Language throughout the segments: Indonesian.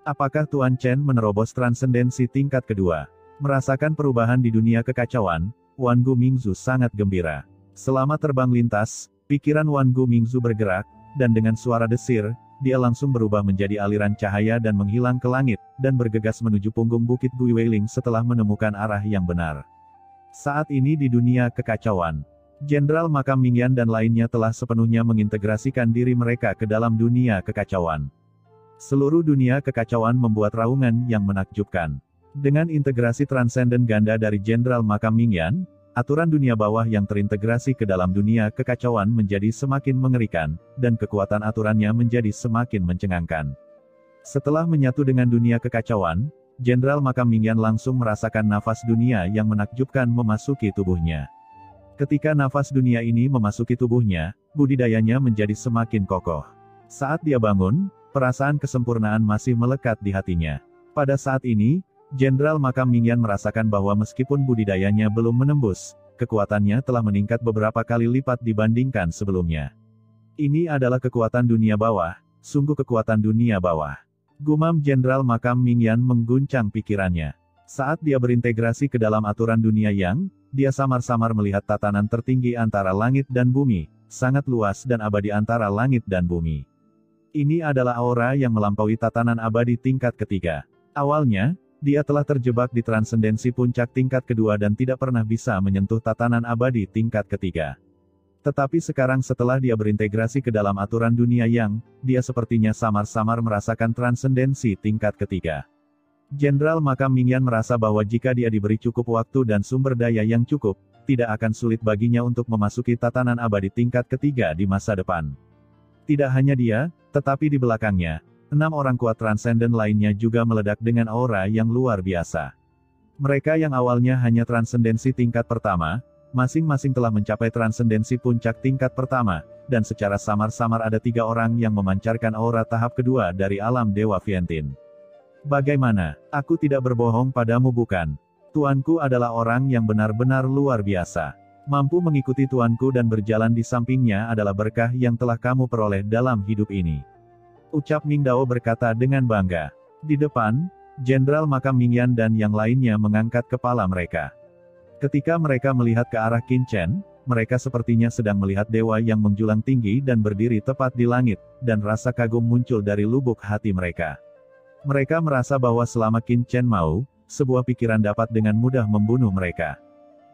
Apakah Tuan Chen menerobos transendensi tingkat kedua? Merasakan perubahan di dunia kekacauan, Wan Gu Mingzu sangat gembira. Selama terbang lintas, pikiran Wan Gu Mingzu bergerak, dan dengan suara desir, dia langsung berubah menjadi aliran cahaya dan menghilang ke langit, dan bergegas menuju punggung bukit Gui Weiling setelah menemukan arah yang benar. Saat ini di dunia kekacauan, Jenderal Makam Mingyan dan lainnya telah sepenuhnya mengintegrasikan diri mereka ke dalam dunia kekacauan. Seluruh dunia kekacauan membuat raungan yang menakjubkan. Dengan integrasi transenden ganda dari Jenderal Makam Mingyan, aturan dunia bawah yang terintegrasi ke dalam dunia kekacauan menjadi semakin mengerikan, dan kekuatan aturannya menjadi semakin mencengangkan. Setelah menyatu dengan dunia kekacauan, Jenderal Makam Mingyan langsung merasakan nafas dunia yang menakjubkan memasuki tubuhnya. Ketika nafas dunia ini memasuki tubuhnya, budidayanya menjadi semakin kokoh. Saat dia bangun, perasaan kesempurnaan masih melekat di hatinya. Pada saat ini, Jenderal Makam Mingyan merasakan bahwa meskipun budidayanya belum menembus, kekuatannya telah meningkat beberapa kali lipat dibandingkan sebelumnya. Ini adalah kekuatan dunia bawah, sungguh kekuatan dunia bawah. Gumam Jenderal Makam Mingyan mengguncang pikirannya. Saat dia berintegrasi ke dalam aturan dunia yang, dia samar-samar melihat tatanan tertinggi antara langit dan bumi, sangat luas dan abadi antara langit dan bumi. Ini adalah aura yang melampaui tatanan abadi tingkat ketiga. Awalnya, dia telah terjebak di transendensi puncak tingkat kedua dan tidak pernah bisa menyentuh tatanan abadi tingkat ketiga. Tetapi sekarang setelah dia berintegrasi ke dalam aturan dunia yang, dia sepertinya samar-samar merasakan transendensi tingkat ketiga. Jenderal Makam Mingyan merasa bahwa jika dia diberi cukup waktu dan sumber daya yang cukup, tidak akan sulit baginya untuk memasuki tatanan abadi tingkat ketiga di masa depan. Tidak hanya dia, tetapi di belakangnya, 6 orang kuat transenden lainnya juga meledak dengan aura yang luar biasa. Mereka yang awalnya hanya transendensi tingkat pertama, masing-masing telah mencapai transendensi puncak tingkat pertama, dan secara samar-samar ada 3 orang yang memancarkan aura tahap kedua dari alam Dewa Vientin. Bagaimana? Aku tidak berbohong padamu bukan? Tuanku adalah orang yang benar-benar luar biasa. Mampu mengikuti tuanku dan berjalan di sampingnya adalah berkah yang telah kamu peroleh dalam hidup ini. Ucap Ming Dao berkata dengan bangga. Di depan, Jenderal Makam Mingyan dan yang lainnya mengangkat kepala mereka. Ketika mereka melihat ke arah Qin Chen, mereka sepertinya sedang melihat dewa yang menjulang tinggi dan berdiri tepat di langit, dan rasa kagum muncul dari lubuk hati mereka. Mereka merasa bahwa selama Qin Chen mau, sebuah pikiran dapat dengan mudah membunuh mereka.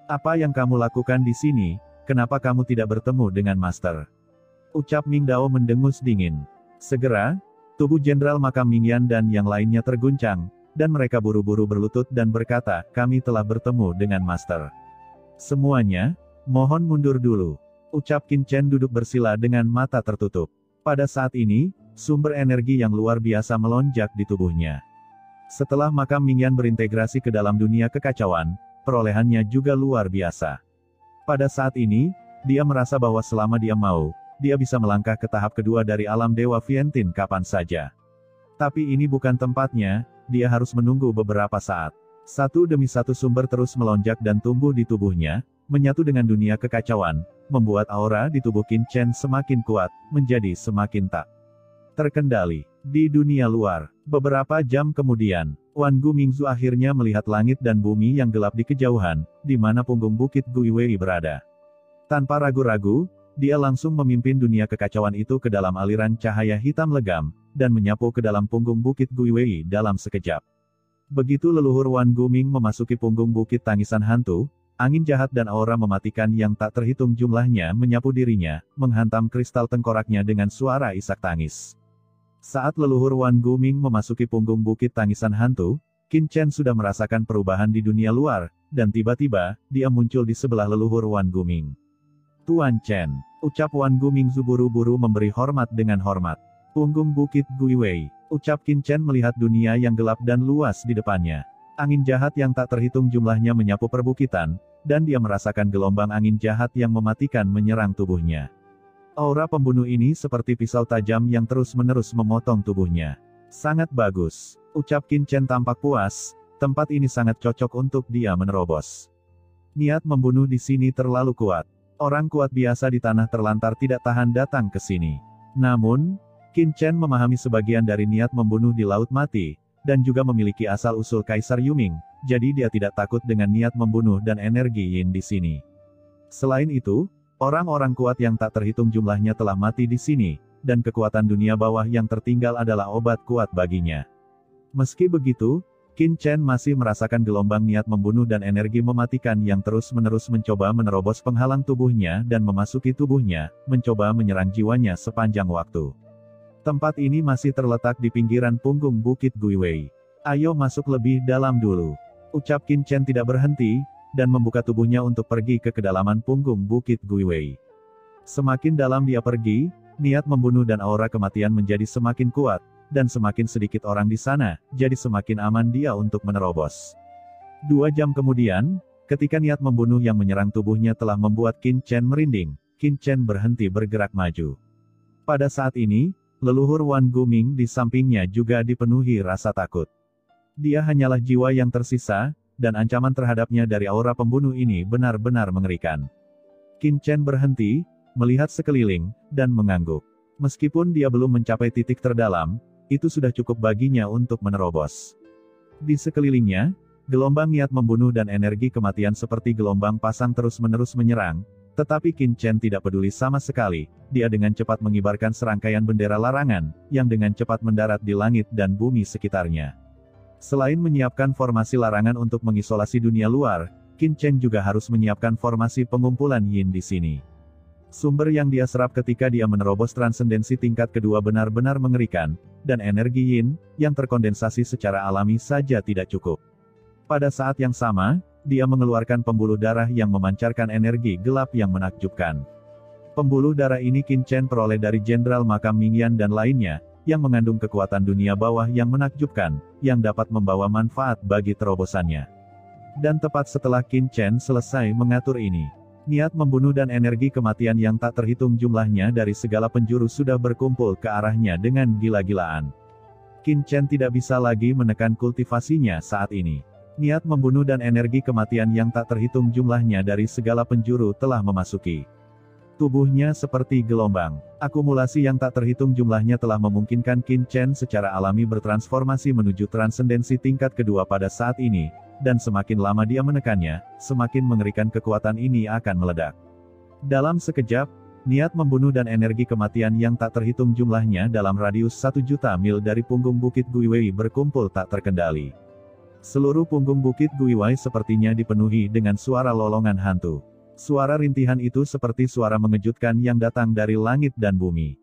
Apa yang kamu lakukan di sini? Kenapa kamu tidak bertemu dengan Master? Ucap Ming Dao mendengus dingin. Segera, tubuh Jenderal Makam Mingyan dan yang lainnya terguncang, dan mereka buru-buru berlutut dan berkata, kami telah bertemu dengan Master. Semuanya, mohon mundur dulu. Ucap Qin Chen duduk bersila dengan mata tertutup. Pada saat ini, sumber energi yang luar biasa melonjak di tubuhnya. Setelah Makam Mingyan berintegrasi ke dalam dunia kekacauan, perolehannya juga luar biasa. Pada saat ini, dia merasa bahwa selama dia mau, dia bisa melangkah ke tahap kedua dari alam Dewa Vientin kapan saja. Tapi ini bukan tempatnya, dia harus menunggu beberapa saat. Satu demi satu sumber terus melonjak dan tumbuh di tubuhnya, menyatu dengan dunia kekacauan, membuat aura di tubuh Qin Chen semakin kuat, menjadi semakin tak terkendali. Di dunia luar, beberapa jam kemudian, Wan Gu Mingzu akhirnya melihat langit dan bumi yang gelap di kejauhan, di mana punggung bukit Gui Wei berada. Tanpa ragu-ragu, dia langsung memimpin dunia kekacauan itu ke dalam aliran cahaya hitam legam, dan menyapu ke dalam punggung bukit Gui Wei dalam sekejap. Begitu leluhur Wan Gu Ming memasuki punggung bukit tangisan hantu, angin jahat dan aura mematikan yang tak terhitung jumlahnya menyapu dirinya, menghantam kristal tengkoraknya dengan suara isak tangis. Saat leluhur Wan Gu Ming memasuki punggung bukit tangisan hantu, Qin Chen sudah merasakan perubahan di dunia luar, dan tiba-tiba, dia muncul di sebelah leluhur Wan Gu Ming. Tuan Chen, ucap Wan Gu Ming buru-buru memberi hormat dengan hormat. Punggung bukit Gui Wei, ucap Qin Chen melihat dunia yang gelap dan luas di depannya. Angin jahat yang tak terhitung jumlahnya menyapu perbukitan, dan dia merasakan gelombang angin jahat yang mematikan menyerang tubuhnya. Aura pembunuh ini seperti pisau tajam yang terus-menerus memotong tubuhnya. Sangat bagus, ucap Qin Chen tampak puas, tempat ini sangat cocok untuk dia menerobos. Niat membunuh di sini terlalu kuat. Orang kuat biasa di tanah terlantar tidak tahan datang ke sini. Namun, Qin Chen memahami sebagian dari niat membunuh di Laut Mati, dan juga memiliki asal-usul Kaisar Yuming, jadi dia tidak takut dengan niat membunuh dan energi yin di sini. Selain itu, orang-orang kuat yang tak terhitung jumlahnya telah mati di sini, dan kekuatan dunia bawah yang tertinggal adalah obat kuat baginya. Meski begitu, Qin Chen masih merasakan gelombang niat membunuh dan energi mematikan yang terus-menerus mencoba menerobos penghalang tubuhnya dan memasuki tubuhnya, mencoba menyerang jiwanya sepanjang waktu. Tempat ini masih terletak di pinggiran punggung Bukit Guiwei. Ayo masuk lebih dalam dulu. Ucap Qin Chen tidak berhenti, dan membuka tubuhnya untuk pergi ke kedalaman punggung Bukit Guiwei. Semakin dalam dia pergi, niat membunuh dan aura kematian menjadi semakin kuat, dan semakin sedikit orang di sana, jadi semakin aman dia untuk menerobos. 2 jam kemudian, ketika niat membunuh yang menyerang tubuhnya telah membuat Qin Chen merinding, Qin Chen berhenti bergerak maju. Pada saat ini, leluhur Wan Guming di sampingnya juga dipenuhi rasa takut. Dia hanyalah jiwa yang tersisa, dan ancaman terhadapnya dari aura pembunuh ini benar-benar mengerikan. Qin Chen berhenti, melihat sekeliling, dan mengangguk. Meskipun dia belum mencapai titik terdalam, itu sudah cukup baginya untuk menerobos. Di sekelilingnya, gelombang niat membunuh dan energi kematian seperti gelombang pasang terus-menerus menyerang, tetapi Qin Chen tidak peduli sama sekali, dia dengan cepat mengibarkan serangkaian bendera larangan, yang dengan cepat mendarat di langit dan bumi sekitarnya. Selain menyiapkan formasi larangan untuk mengisolasi dunia luar, Qin Chen juga harus menyiapkan formasi pengumpulan yin di sini. Sumber yang dia serap ketika dia menerobos transendensi tingkat kedua benar-benar mengerikan, dan energi yin, yang terkondensasi secara alami saja tidak cukup. Pada saat yang sama, dia mengeluarkan pembuluh darah yang memancarkan energi gelap yang menakjubkan. Pembuluh darah ini Qin Chen peroleh dari Jenderal Makam Mingyan dan lainnya, yang mengandung kekuatan dunia bawah yang menakjubkan, yang dapat membawa manfaat bagi terobosannya. Dan tepat setelah Qin Chen selesai mengatur ini, niat membunuh dan energi kematian yang tak terhitung jumlahnya dari segala penjuru sudah berkumpul ke arahnya dengan gila-gilaan. Qin Chen tidak bisa lagi menekan kultivasinya saat ini. Niat membunuh dan energi kematian yang tak terhitung jumlahnya dari segala penjuru telah memasuki tubuhnya seperti gelombang. Akumulasi yang tak terhitung jumlahnya telah memungkinkan Qin Chen secara alami bertransformasi menuju transendensi tingkat kedua pada saat ini, dan semakin lama dia menekannya, semakin mengerikan kekuatan ini akan meledak. Dalam sekejap, niat membunuh dan energi kematian yang tak terhitung jumlahnya dalam radius 1 juta mil dari punggung Bukit Guiwei berkumpul tak terkendali. Seluruh punggung Bukit Guiwei sepertinya dipenuhi dengan suara lolongan hantu. Suara rintihan itu seperti suara mengejutkan yang datang dari langit dan bumi.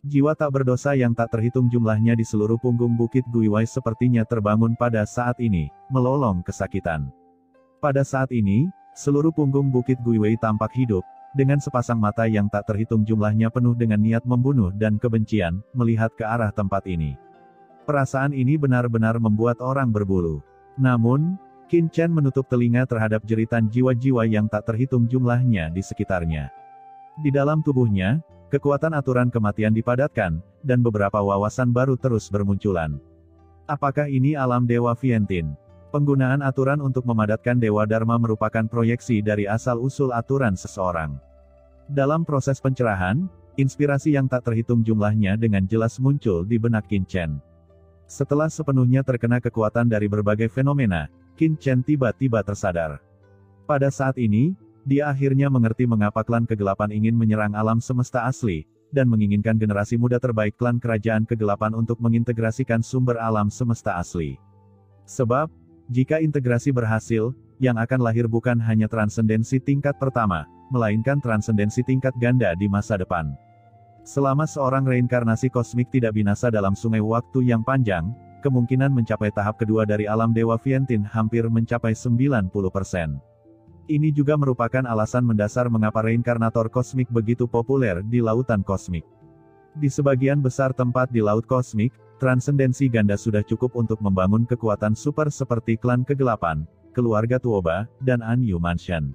Jiwa tak berdosa yang tak terhitung jumlahnya di seluruh punggung Bukit Guiwei sepertinya terbangun pada saat ini, melolong kesakitan. Pada saat ini, seluruh punggung Bukit Guiwei tampak hidup, dengan sepasang mata yang tak terhitung jumlahnya penuh dengan niat membunuh dan kebencian, melihat ke arah tempat ini. Perasaan ini benar-benar membuat orang berbulu. Namun, Qin Chen menutup telinga terhadap jeritan jiwa-jiwa yang tak terhitung jumlahnya di sekitarnya. Di dalam tubuhnya, kekuatan aturan kematian dipadatkan, dan beberapa wawasan baru terus bermunculan. Apakah ini alam Dewa Vientian? Penggunaan aturan untuk memadatkan Dewa Dharma merupakan proyeksi dari asal-usul aturan seseorang. Dalam proses pencerahan, inspirasi yang tak terhitung jumlahnya dengan jelas muncul di benak Qin Chen. Setelah sepenuhnya terkena kekuatan dari berbagai fenomena, Qin Chen tiba-tiba tersadar. Pada saat ini, dia akhirnya mengerti mengapa klan kegelapan ingin menyerang alam semesta asli, dan menginginkan generasi muda terbaik klan kerajaan kegelapan untuk mengintegrasikan sumber alam semesta asli. Sebab, jika integrasi berhasil, yang akan lahir bukan hanya transendensi tingkat pertama, melainkan transendensi tingkat ganda di masa depan. Selama seorang reinkarnasi kosmik tidak binasa dalam sungai waktu yang panjang, kemungkinan mencapai tahap kedua dari alam Dewa Vientian hampir mencapai 90%. Ini juga merupakan alasan mendasar mengapa reinkarnator kosmik begitu populer di lautan kosmik. Di sebagian besar tempat di laut kosmik, transendensi ganda sudah cukup untuk membangun kekuatan super seperti klan kegelapan, keluarga Tuoba, dan Anyu Mansion.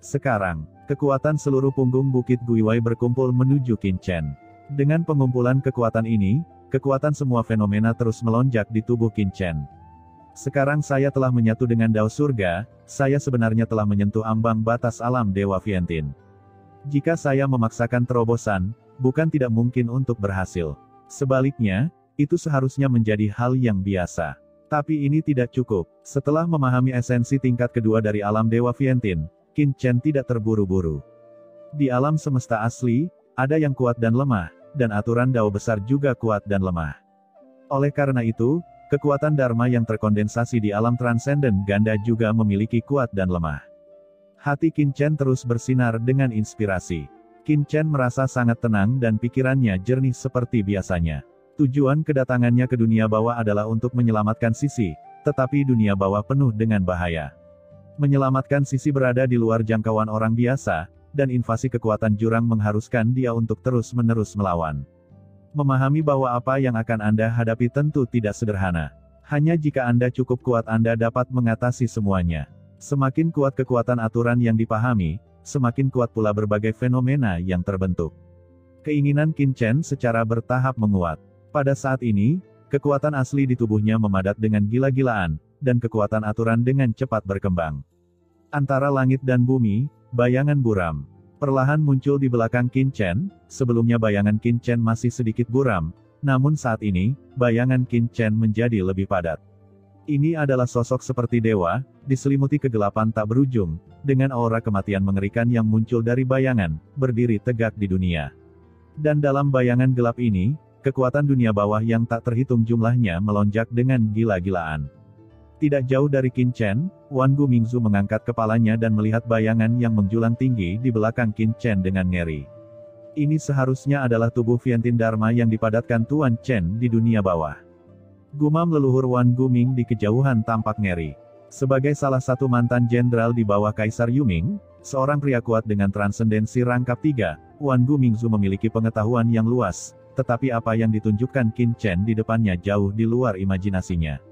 Sekarang, kekuatan seluruh punggung Bukit Guiwei berkumpul menuju Qin Chen. Dengan pengumpulan kekuatan ini, kekuatan semua fenomena terus melonjak di tubuh Qin Chen. Sekarang saya telah menyatu dengan Dao Surga, saya sebenarnya telah menyentuh ambang batas alam Dewa Vientian. Jika saya memaksakan terobosan, bukan tidak mungkin untuk berhasil. Sebaliknya, itu seharusnya menjadi hal yang biasa. Tapi ini tidak cukup. Setelah memahami esensi tingkat kedua dari alam Dewa Vientiane, Qin Chen tidak terburu-buru. Di alam semesta asli, ada yang kuat dan lemah, dan aturan Dao besar juga kuat dan lemah. Oleh karena itu, kekuatan Dharma yang terkondensasi di alam transenden ganda juga memiliki kuat dan lemah. Hati Qin Chen terus bersinar dengan inspirasi. Qin Chen merasa sangat tenang dan pikirannya jernih seperti biasanya. Tujuan kedatangannya ke dunia bawah adalah untuk menyelamatkan Sisi, tetapi dunia bawah penuh dengan bahaya. Menyelamatkan Sisi berada di luar jangkauan orang biasa, dan invasi kekuatan jurang mengharuskan dia untuk terus-menerus melawan. Memahami bahwa apa yang akan Anda hadapi tentu tidak sederhana. Hanya jika Anda cukup kuat Anda dapat mengatasi semuanya. Semakin kuat kekuatan aturan yang dipahami, semakin kuat pula berbagai fenomena yang terbentuk. Keinginan Qin Chen secara bertahap menguat. Pada saat ini, kekuatan asli di tubuhnya memadat dengan gila-gilaan, dan kekuatan aturan dengan cepat berkembang. Antara langit dan bumi, bayangan buram perlahan muncul di belakang Qin Chen. Sebelumnya bayangan Qin Chen masih sedikit buram, namun saat ini, bayangan Qin Chen menjadi lebih padat. Ini adalah sosok seperti dewa, diselimuti kegelapan tak berujung, dengan aura kematian mengerikan yang muncul dari bayangan, berdiri tegak di dunia. Dan dalam bayangan gelap ini, kekuatan dunia bawah yang tak terhitung jumlahnya melonjak dengan gila-gilaan. Tidak jauh dari Qin Chen, Wangu Mingzu mengangkat kepalanya dan melihat bayangan yang menjulang tinggi di belakang Qin Chen dengan ngeri. Ini seharusnya adalah tubuh Vientiane Dharma yang dipadatkan Tuan Chen di dunia bawah. Gumam leluhur Wan Guming di kejauhan tampak ngeri. Sebagai salah satu mantan jenderal di bawah Kaisar Yuming, seorang pria kuat dengan transendensi rangkap 3, Wan Gumingzu memiliki pengetahuan yang luas, tetapi apa yang ditunjukkan Qin Chen di depannya jauh di luar imajinasinya.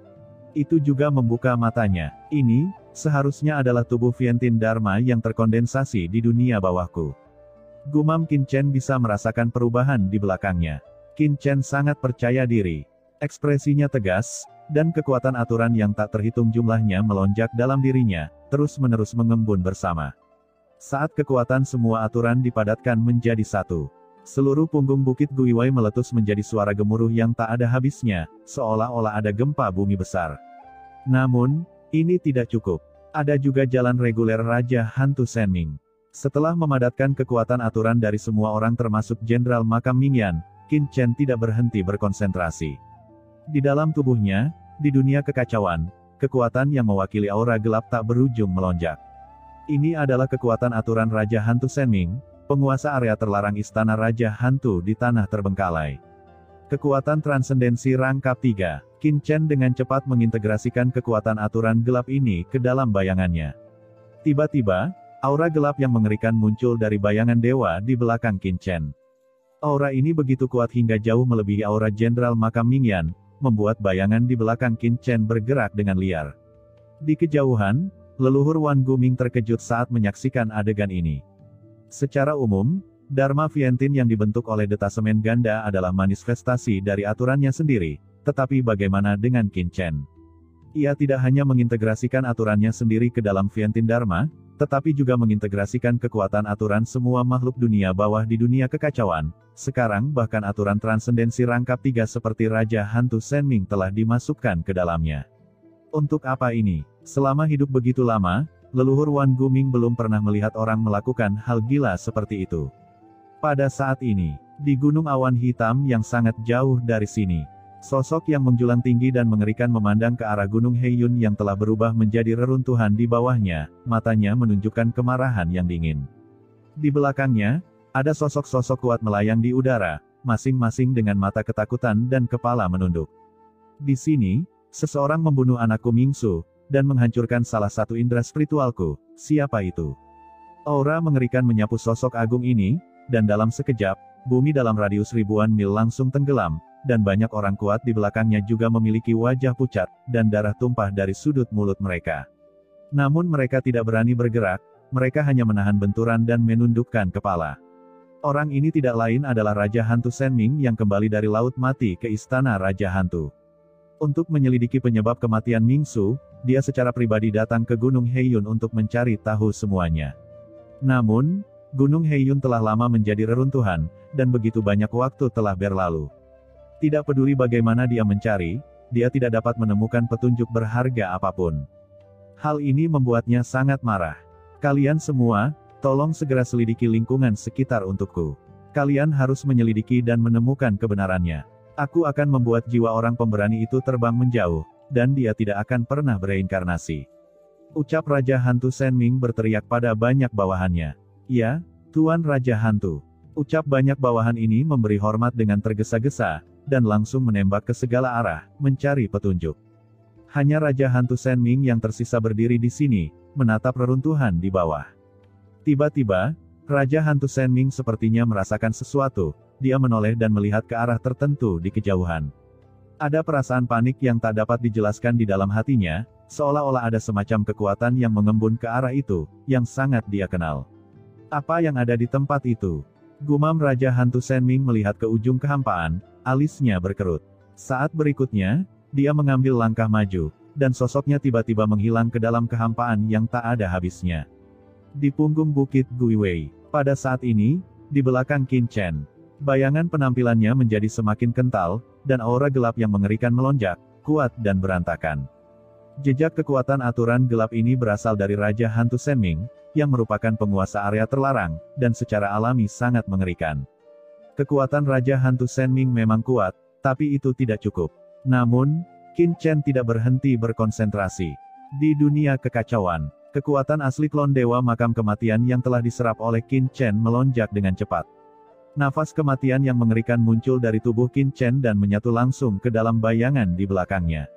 Itu juga membuka matanya. Ini, seharusnya adalah tubuh Vientiane Dharma yang terkondensasi di dunia bawahku. Gumam Qin Chen bisa merasakan perubahan di belakangnya. Qin Chen sangat percaya diri. Ekspresinya tegas, dan kekuatan aturan yang tak terhitung jumlahnya melonjak dalam dirinya, terus-menerus mengembun bersama. Saat kekuatan semua aturan dipadatkan menjadi satu, seluruh punggung bukit Guiwei meletus menjadi suara gemuruh yang tak ada habisnya, seolah-olah ada gempa bumi besar. Namun, ini tidak cukup. Ada juga jalan reguler Raja Hantu Senming. Setelah memadatkan kekuatan aturan dari semua orang termasuk Jenderal Makam Mingyan, Qin Chen tidak berhenti berkonsentrasi. Di dalam tubuhnya, di dunia kekacauan, kekuatan yang mewakili aura gelap tak berujung melonjak. Ini adalah kekuatan aturan Raja Hantu Senming, penguasa area terlarang Istana Raja Hantu di tanah terbengkalai. Kekuatan transendensi rangkap 3, Qin Chen dengan cepat mengintegrasikan kekuatan aturan gelap ini ke dalam bayangannya. Tiba-tiba, aura gelap yang mengerikan muncul dari bayangan dewa di belakang Qin Chen. Aura ini begitu kuat hingga jauh melebihi aura Jenderal Makam Mingyan, membuat bayangan di belakang Qin Chen bergerak dengan liar. Di kejauhan, leluhur Wan Guming terkejut saat menyaksikan adegan ini. Secara umum, Dharma Vientiane yang dibentuk oleh detasemen ganda adalah manifestasi dari aturannya sendiri, tetapi bagaimana dengan Qin Chen? Ia tidak hanya mengintegrasikan aturannya sendiri ke dalam Vientiane Dharma, tetapi juga mengintegrasikan kekuatan aturan semua makhluk dunia bawah di dunia kekacauan. Sekarang bahkan aturan transendensi rangkap 3 seperti Raja Hantu Senming telah dimasukkan ke dalamnya. Untuk apa ini? Selama hidup begitu lama, leluhur Wan Guming belum pernah melihat orang melakukan hal gila seperti itu. Pada saat ini, di Gunung Awan Hitam yang sangat jauh dari sini, sosok yang menjulang tinggi dan mengerikan memandang ke arah Gunung Heiyun yang telah berubah menjadi reruntuhan di bawahnya, matanya menunjukkan kemarahan yang dingin. Di belakangnya, ada sosok-sosok kuat melayang di udara, masing-masing dengan mata ketakutan dan kepala menunduk. Di sini, seseorang membunuh anakku Mingsu, dan menghancurkan salah satu indera spiritualku. Siapa itu? Aura mengerikan menyapu sosok agung ini, dan dalam sekejap, bumi dalam radius ribuan mil langsung tenggelam, dan banyak orang kuat di belakangnya juga memiliki wajah pucat, dan darah tumpah dari sudut mulut mereka. Namun mereka tidak berani bergerak, mereka hanya menahan benturan dan menundukkan kepala. Orang ini tidak lain adalah Raja Hantu Senming yang kembali dari Laut Mati ke Istana Raja Hantu. Untuk menyelidiki penyebab kematian Mingsu, dia secara pribadi datang ke Gunung Heiyun untuk mencari tahu semuanya. Namun, Gunung Heiyun telah lama menjadi reruntuhan, dan begitu banyak waktu telah berlalu. Tidak peduli bagaimana dia mencari, dia tidak dapat menemukan petunjuk berharga apapun. Hal ini membuatnya sangat marah. Kalian semua, tolong segera selidiki lingkungan sekitar untukku. Kalian harus menyelidiki dan menemukan kebenarannya. Aku akan membuat jiwa orang pemberani itu terbang menjauh, dan dia tidak akan pernah bereinkarnasi. Ucap Raja Hantu Senming berteriak pada banyak bawahannya. Ya, Tuan Raja Hantu. Ucap banyak bawahan ini memberi hormat dengan tergesa-gesa, dan langsung menembak ke segala arah, mencari petunjuk. Hanya Raja Hantu Senming yang tersisa berdiri di sini, menatap reruntuhan di bawah. Tiba-tiba, Raja Hantu Senming sepertinya merasakan sesuatu, dia menoleh dan melihat ke arah tertentu di kejauhan. Ada perasaan panik yang tak dapat dijelaskan di dalam hatinya, seolah-olah ada semacam kekuatan yang mengembun ke arah itu, yang sangat dia kenal. Apa yang ada di tempat itu? Gumam Raja Hantu Senming melihat ke ujung kehampaan, alisnya berkerut. Saat berikutnya, dia mengambil langkah maju, dan sosoknya tiba-tiba menghilang ke dalam kehampaan yang tak ada habisnya. Di punggung bukit Guiwei, pada saat ini, di belakang Qin Chen, bayangan penampilannya menjadi semakin kental, dan aura gelap yang mengerikan melonjak, kuat dan berantakan. Jejak kekuatan aturan gelap ini berasal dari Raja Hantu Senming, yang merupakan penguasa area terlarang, dan secara alami sangat mengerikan. Kekuatan Raja Hantu Senming memang kuat, tapi itu tidak cukup. Namun, Qin Chen tidak berhenti berkonsentrasi. Di dunia kekacauan, kekuatan asli klon Dewa Makam Kematian yang telah diserap oleh Qin Chen melonjak dengan cepat. Nafas kematian yang mengerikan muncul dari tubuh Qin Chen dan menyatu langsung ke dalam bayangan di belakangnya.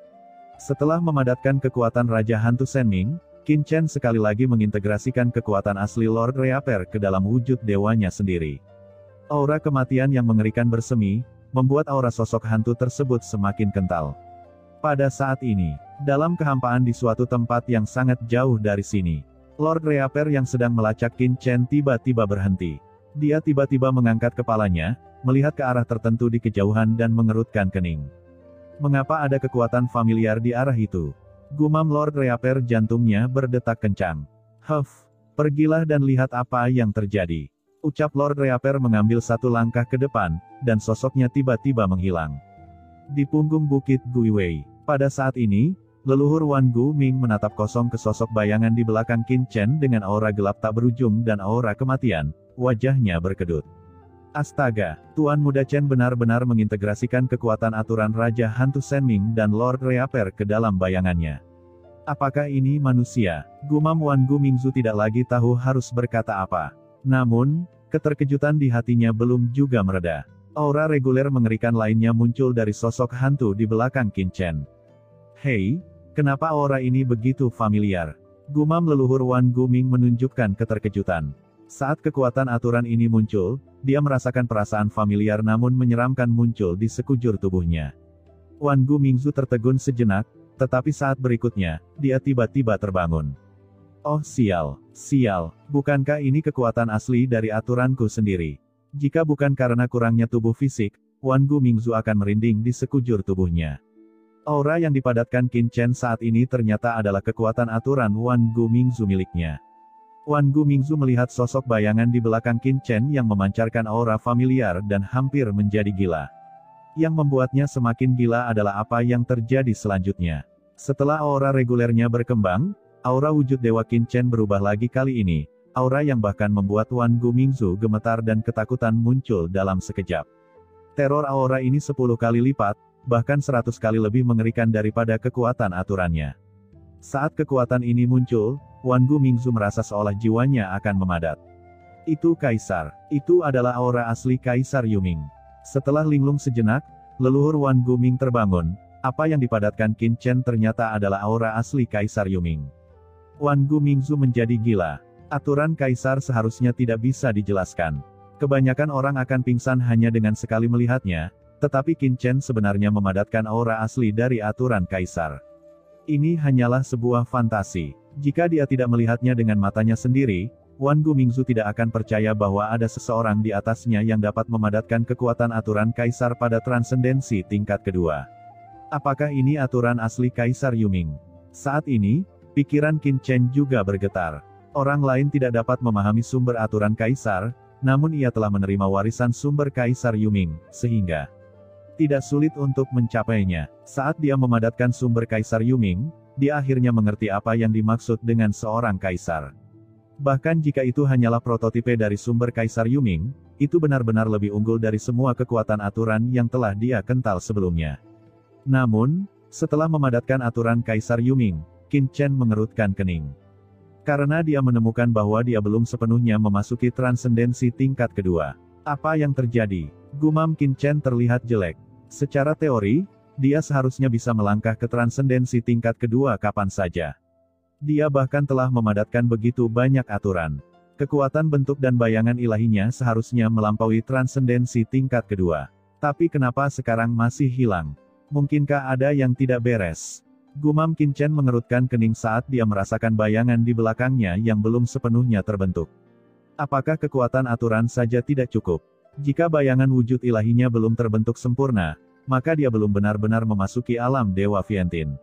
Setelah memadatkan kekuatan Raja Hantu Senming, Qin Chen sekali lagi mengintegrasikan kekuatan asli Lord Reaper ke dalam wujud dewanya sendiri. Aura kematian yang mengerikan bersemi, membuat aura sosok hantu tersebut semakin kental. Pada saat ini, dalam kehampaan di suatu tempat yang sangat jauh dari sini, Lord Reaper yang sedang melacak Qin Chen tiba-tiba berhenti. Dia tiba-tiba mengangkat kepalanya, melihat ke arah tertentu di kejauhan dan mengerutkan kening. Mengapa ada kekuatan familiar di arah itu? Gumam Lord Reaper, jantungnya berdetak kencang. Pergilah dan lihat apa yang terjadi. Ucap Lord Reaper mengambil satu langkah ke depan, dan sosoknya tiba-tiba menghilang. Di punggung bukit Guiwei, pada saat ini, leluhur Wan Guming menatap kosong ke sosok bayangan di belakang Qin Chen dengan aura gelap tak berujung dan aura kematian, wajahnya berkedut. Astaga, Tuan Muda Chen benar-benar mengintegrasikan kekuatan aturan Raja Hantu Senming dan Lord Reaper ke dalam bayangannya. Apakah ini manusia? Gumam Wan Gumingzu tidak lagi tahu harus berkata apa. Namun, keterkejutan di hatinya belum juga mereda. Aura reguler mengerikan lainnya muncul dari sosok hantu di belakang Qin Chen. Hei, kenapa aura ini begitu familiar? Gumam leluhur Wan Guming menunjukkan keterkejutan. Saat kekuatan aturan ini muncul, dia merasakan perasaan familiar namun menyeramkan muncul di sekujur tubuhnya. Wan Gumingzu tertegun sejenak, tetapi saat berikutnya, dia tiba-tiba terbangun. Oh sial, bukankah ini kekuatan asli dari aturanku sendiri? Jika bukan karena kurangnya tubuh fisik, Wan Gumingzu akan merinding di sekujur tubuhnya. Aura yang dipadatkan Qin Chen saat ini ternyata adalah kekuatan aturan Wan Gumingzu miliknya. Wan Gumingzu melihat sosok bayangan di belakang Qin Chen yang memancarkan aura familiar dan hampir menjadi gila. Yang membuatnya semakin gila adalah apa yang terjadi selanjutnya. Setelah aura regulernya berkembang, aura wujud Dewa Qin Chen berubah lagi kali ini, aura yang bahkan membuat Wan Gumingzu gemetar dan ketakutan muncul dalam sekejap. Teror aura ini 10 kali lipat, bahkan 100 kali lebih mengerikan daripada kekuatan aturannya. Saat kekuatan ini muncul, Wan Gumingzu merasa seolah jiwanya akan memadat. Itu Kaisar. Itu adalah aura asli Kaisar Yuming. Setelah linglung sejenak, leluhur Wan Guming terbangun, apa yang dipadatkan Qin Chen ternyata adalah aura asli Kaisar Yuming. Wan Gumingzu menjadi gila. Aturan Kaisar seharusnya tidak bisa dijelaskan. Kebanyakan orang akan pingsan hanya dengan sekali melihatnya, tetapi Qin Chen sebenarnya memadatkan aura asli dari aturan Kaisar. Ini hanyalah sebuah fantasi. Jika dia tidak melihatnya dengan matanya sendiri, Wan Gumingzu tidak akan percaya bahwa ada seseorang di atasnya yang dapat memadatkan kekuatan aturan Kaisar pada transendensi tingkat kedua. Apakah ini aturan asli Kaisar Yuming? Saat ini, pikiran Qin Chen juga bergetar. Orang lain tidak dapat memahami sumber aturan Kaisar, namun ia telah menerima warisan sumber Kaisar Yuming, sehingga Tidak sulit untuk mencapainya. Saat dia memadatkan sumber Kaisar Yuming, dia akhirnya mengerti apa yang dimaksud dengan seorang kaisar. Bahkan jika itu hanyalah prototipe dari sumber Kaisar Yuming, itu benar-benar lebih unggul dari semua kekuatan aturan yang telah dia kental sebelumnya. Namun, setelah memadatkan aturan Kaisar Yuming, Qin Chen mengerutkan kening. Karena dia menemukan bahwa dia belum sepenuhnya memasuki transendensi tingkat kedua. Apa yang terjadi? Gumam Qin Chen terlihat jelek. Secara teori, dia seharusnya bisa melangkah ke transendensi tingkat kedua kapan saja. Dia bahkan telah memadatkan begitu banyak aturan. Kekuatan bentuk dan bayangan ilahinya seharusnya melampaui transendensi tingkat kedua. Tapi kenapa sekarang masih hilang? Mungkinkah ada yang tidak beres? Gumam Qin Chen mengerutkan kening saat dia merasakan bayangan di belakangnya yang belum sepenuhnya terbentuk. Apakah kekuatan aturan saja tidak cukup? Jika bayangan wujud ilahinya belum terbentuk sempurna, maka dia belum benar-benar memasuki alam Dewa Viantin.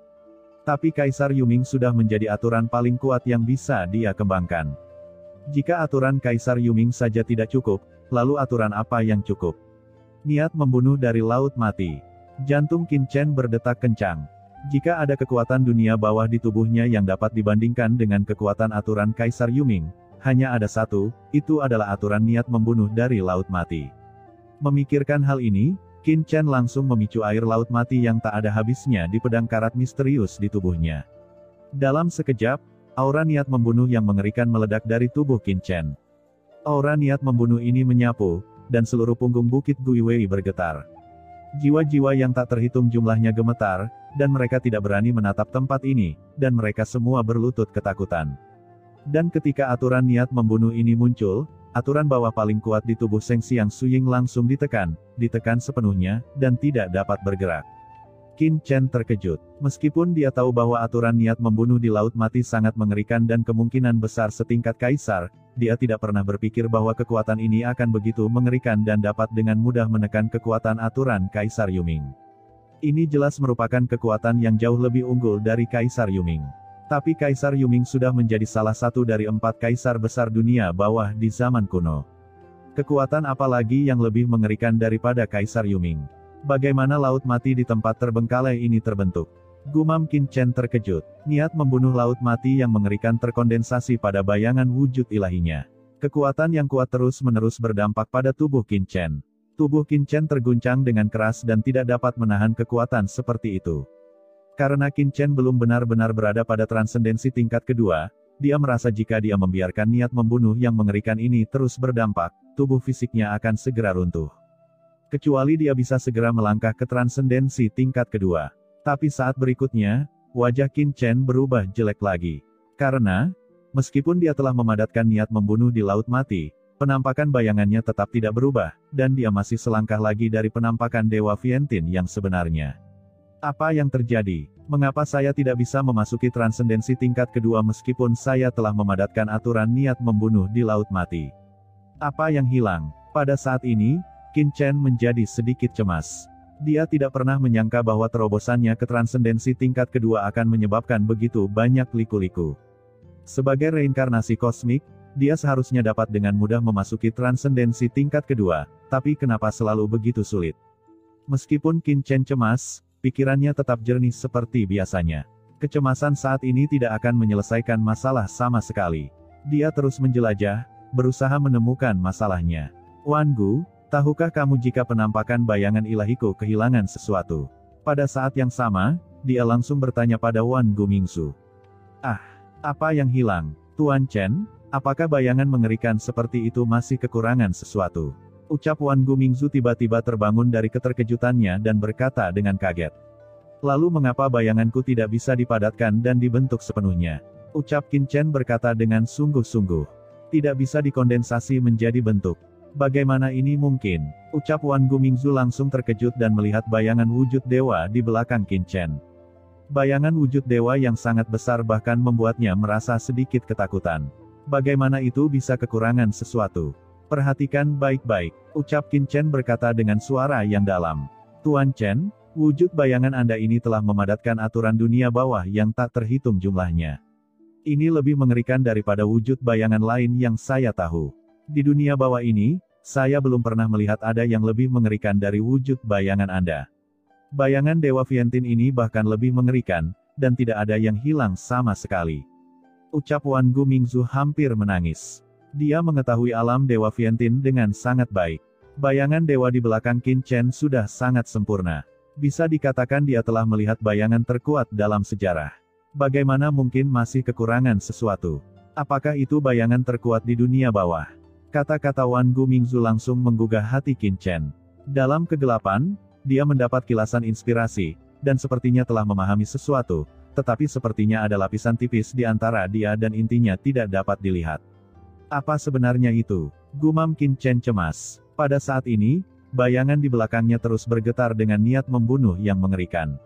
Tapi Kaisar Yuming sudah menjadi aturan paling kuat yang bisa dia kembangkan. Jika aturan Kaisar Yuming saja tidak cukup, lalu aturan apa yang cukup? Niat membunuh dari Laut Mati. Jantung Qin Chen berdetak kencang. Jika ada kekuatan dunia bawah di tubuhnya yang dapat dibandingkan dengan kekuatan aturan Kaisar Yuming, hanya ada satu, itu adalah aturan niat membunuh dari Laut Mati. Memikirkan hal ini, Qin Chen langsung memicu air Laut Mati yang tak ada habisnya di pedang karat misterius di tubuhnya. Dalam sekejap, aura niat membunuh yang mengerikan meledak dari tubuh Qin Chen. Aura niat membunuh ini menyapu, dan seluruh punggung Bukit Guiwei bergetar. Jiwa-jiwa yang tak terhitung jumlahnya gemetar, dan mereka tidak berani menatap tempat ini, dan mereka semua berlutut ketakutan. Dan ketika aturan niat membunuh ini muncul, aturan bawah paling kuat di tubuh Seng Xiang Suying langsung ditekan sepenuhnya, dan tidak dapat bergerak. Qin Chen terkejut. Meskipun dia tahu bahwa aturan niat membunuh di Laut Mati sangat mengerikan dan kemungkinan besar setingkat kaisar, dia tidak pernah berpikir bahwa kekuatan ini akan begitu mengerikan dan dapat dengan mudah menekan kekuatan aturan Kaisar Yuming. Ini jelas merupakan kekuatan yang jauh lebih unggul dari Kaisar Yuming. Tapi Kaisar Yuming sudah menjadi salah satu dari 4 kaisar besar dunia bawah di zaman kuno. Kekuatan apa lagi yang lebih mengerikan daripada Kaisar Yuming? Bagaimana Laut Mati di tempat terbengkalai ini terbentuk? Gumam Qin Chen terkejut. Niat membunuh Laut Mati yang mengerikan terkondensasi pada bayangan wujud ilahinya. Kekuatan yang kuat terus-menerus berdampak pada tubuh Qin Chen. Tubuh Qin Chen terguncang dengan keras dan tidak dapat menahan kekuatan seperti itu. Karena Qin Chen belum benar-benar berada pada transendensi tingkat kedua, dia merasa jika dia membiarkan niat membunuh yang mengerikan ini terus berdampak, tubuh fisiknya akan segera runtuh. Kecuali dia bisa segera melangkah ke transendensi tingkat kedua. Tapi saat berikutnya, wajah Qin Chen berubah jelek lagi. Karena, meskipun dia telah memadatkan niat membunuh di Laut Mati, penampakan bayangannya tetap tidak berubah, dan dia masih selangkah lagi dari penampakan Dewa Viantin yang sebenarnya. Apa yang terjadi? Mengapa saya tidak bisa memasuki transendensi tingkat kedua meskipun saya telah memadatkan aturan niat membunuh di Laut Mati? Apa yang hilang? Pada saat ini, Qin Chen menjadi sedikit cemas. Dia tidak pernah menyangka bahwa terobosannya ke transendensi tingkat kedua akan menyebabkan begitu banyak liku-liku. Sebagai reinkarnasi kosmik, dia seharusnya dapat dengan mudah memasuki transendensi tingkat kedua, tapi kenapa selalu begitu sulit? Meskipun Qin Chen cemas, pikirannya tetap jernih seperti biasanya. Kecemasan saat ini tidak akan menyelesaikan masalah sama sekali. Dia terus menjelajah, berusaha menemukan masalahnya. Wan Gu, tahukah kamu jika penampakan bayangan ilahiku kehilangan sesuatu? Pada saat yang sama, dia langsung bertanya pada Wan Gu Mingzu. Ah, apa yang hilang? Tuan Chen, apakah bayangan mengerikan seperti itu masih kekurangan sesuatu? Ucap Wan Gu Mingzu tiba-tiba terbangun dari keterkejutannya dan berkata dengan kaget. Lalu mengapa bayanganku tidak bisa dipadatkan dan dibentuk sepenuhnya? Ucap Qin Chen berkata dengan sungguh-sungguh. Tidak bisa dikondensasi menjadi bentuk. Bagaimana ini mungkin? Ucap Wan Gu Mingzu langsung terkejut dan melihat bayangan wujud dewa di belakang Qin Chen. Bayangan wujud dewa yang sangat besar bahkan membuatnya merasa sedikit ketakutan. Bagaimana itu bisa kekurangan sesuatu? Perhatikan baik-baik, ucap Qin Chen berkata dengan suara yang dalam. Tuan Chen, wujud bayangan Anda ini telah memadatkan aturan dunia bawah yang tak terhitung jumlahnya. Ini lebih mengerikan daripada wujud bayangan lain yang saya tahu. Di dunia bawah ini, saya belum pernah melihat ada yang lebih mengerikan dari wujud bayangan Anda. Bayangan Dewa Viantin ini bahkan lebih mengerikan, dan tidak ada yang hilang sama sekali. Ucap Wan Gu Mingzu hampir menangis. Dia mengetahui alam Dewa Viantin dengan sangat baik. Bayangan dewa di belakang Qin Chen sudah sangat sempurna. Bisa dikatakan dia telah melihat bayangan terkuat dalam sejarah. Bagaimana mungkin masih kekurangan sesuatu? Apakah itu bayangan terkuat di dunia bawah? Kata-kata Wan Gu Mingzu langsung menggugah hati Qin Chen. Dalam kegelapan, dia mendapat kilasan inspirasi, dan sepertinya telah memahami sesuatu, tetapi sepertinya ada lapisan tipis di antara dia dan intinya tidak dapat dilihat. Apa sebenarnya itu? Gumam Qin Chen cemas. Pada saat ini, bayangan di belakangnya terus bergetar dengan niat membunuh yang mengerikan.